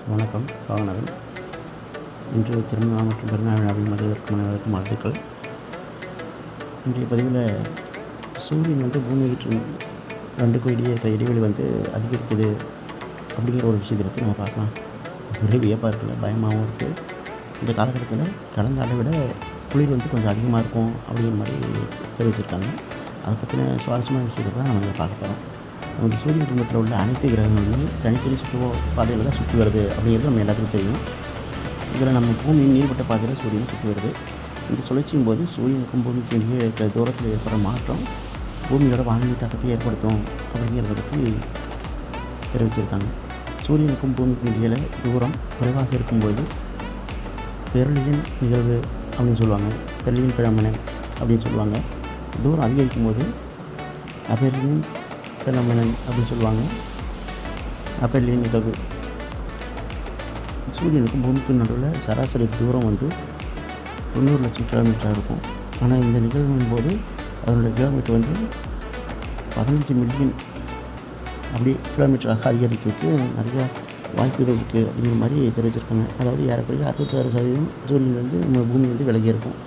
வணக்கம். பாவநாதன். இன்று திருமணம் மற்றும் பிறந்தநாள் விழாவில் மகிழ்வதற்கும் அனைவருக்கும் வாழ்த்துக்கள். இன்றைய பதிவில் சூரியன் பூமிக்கு 2க்கும் இடையே இருக்கிற இடைவெளி அதிகரிக்குது அப்படிங்கிற ஒரு விஷயத்தை பற்றி நம்ம பார்க்கலாம். ஒரே வியப்பாக இருக்குல்ல, பயமாகவும் இருக்குது. இந்த காலகட்டத்தில் கடந்த ஆண்டை விட குளிர் கொஞ்சம் அதிகமாக இருக்கும் அப்படிங்கிற மாதிரி தெரிவிச்சிருக்காங்க. அதை பற்றின சுவாரஸ்யமான விஷயத்தை தான் நம்ம பார்க்க போகிறோம். நமக்கு சூரிய குடும்பத்தில் உள்ள அனைத்து கிரகங்களும் தனித்தனி சுற்று பாதையில் தான் சுற்றி வருது அப்படிங்கிறது நம்ம எல்லாத்துக்கும் தெரியும். இதில் நம்ம பூமியின் நீள்வட்ட பாதையில் சூரியனை சுற்றி வருது. இந்த சுழற்சியின் போது சூரியனுக்கும் பூமிக்கு இடையே இருக்கிற தூரத்தில் ஏற்படுற மாற்றம் பூமியோட வானிலை தாக்கத்தை ஏற்படுத்தும் அப்படிங்கிறத பற்றி தெரிவிச்சிருக்காங்க. சூரியனுக்கும் பூமிக்கும் இடையில் தூரம் குறைவாக இருக்கும்போது பெர்லியன் நிகழ்வு அப்படின்னு சொல்லுவாங்க. பெர்லியன் பிழமனை அப்படின்னு சொல்லுவாங்க. தூரம் அதிகரிக்கும் போது அபெர்லியன் பிழமனன் அப்படின்னு சொல்லுவாங்க. அபெர்லியன் நிகழ்வு. சூரியனுக்கும் பூமிக்கும் நடுவில் சராசரி தூரம் 90 லட்சம் கிலோமீட்டராக இருக்கும். ஆனால் இந்த நிகழ்வின் போது அதனுடைய கிலோமீட்டர் 15 மில்லியன் அப்படி கிலோமீட்டராக அதிகரிக்கிறதுக்கு நிறையா வாய்ப்புகள் இருக்குது அப்படிங்கிற மாதிரி தெரிவிச்சிருக்காங்க. அதாவது ஏறக்குறைய 66% சூரியன்லேருந்து நம்ம பூமி விலகி இருக்கும்.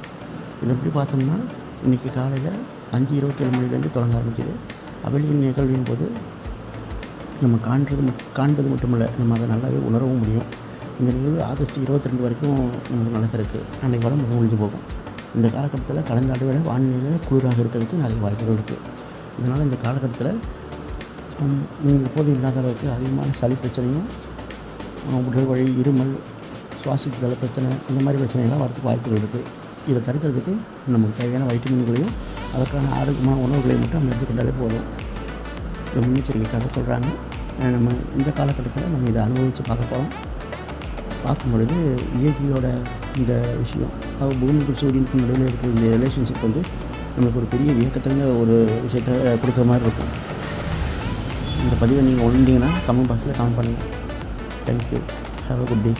இதை எப்படி பார்த்தோம்னா இன்றைக்கி காலையில் 5:27 மணிலேருந்து தொடங்க ஆரம்பிக்குது. அபெர்லியன் நிகழ்வின் போது நம்ம காண்பது மட்டுமல்ல, நம்ம அதை நல்லாவே உணரவும் முடியும். இந்த நிகழ்வு ஆகஸ்ட் 22 வரைக்கும் நமக்கு நடக்கிறதுக்கு அன்றைக்கு வர முடிஞ்சு போகும். இந்த காலகட்டத்தில் கடந்த ஆண்டை விட வானிலையில் குளிராக இருக்கிறதுக்கு நிறைய வாய்ப்புகள் இருக்குது. இதனால் இந்த காலகட்டத்தில் எப்போது இல்லாத அளவுக்கு அதிகமான சளி பிரச்சனையும், உடல் வழி இருமல், சுவாசித்தல் பிரச்சனை, இந்த மாதிரி பிரச்சனைகள்லாம் வரதுக்கு வாய்ப்புகள் இருக்குது. இதை தடுக்கிறதுக்கு நமக்கு தேவையான வைட்டமின்களையும் அதற்கான ஆரோக்கியமான உணவுகளையும் மட்டும் நம்ம எடுத்துக்கொண்டாலே போதும். இதை முன்னெச்சரிக்கைக்காக சொல்கிறாங்க. நம்ம இந்த காலகட்டத்தில் நம்ம இதை அனுபவித்து பார்க்கும் பொழுது இயற்கையோட இந்த விஷயம், பூமிக்கும் சூரியனுக்கும் நடுவில் இருக்கிற இந்த ரிலேஷன்ஷிப் நம்மளுக்கு ஒரு பெரிய வியக்கத்தங்க ஒரு விஷயத்தை கொடுக்குற மாதிரி இருக்கும். இந்த பதிவை நீங்கள் உணர்ந்தீங்கன்னா கமெண்ட் பாக்ஸில் கமெண்ட் பண்ணுங்கள். Thank you. Have a good day.